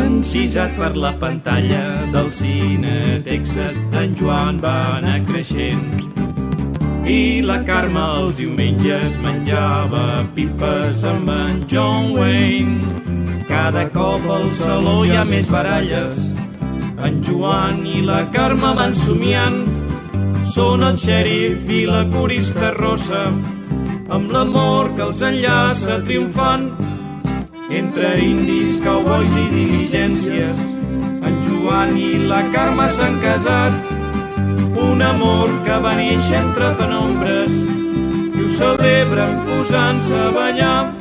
Encisat per la pantalla del cine Texas, en Joan va anar creixent. I la Carme els diumenges menjava pipes amb en John Wayne. Cada cop al saló hi ha més baralles. En Joan i la Carme van somiant. Són el xèrif i la corista rossa, amb l'amor que els enllaça triomfant. Entre indis, cowboys i diligències, en Joan i la Carme s'han casat. Un amor que va néixer entre penombres i ho celebren posant-se a ballar.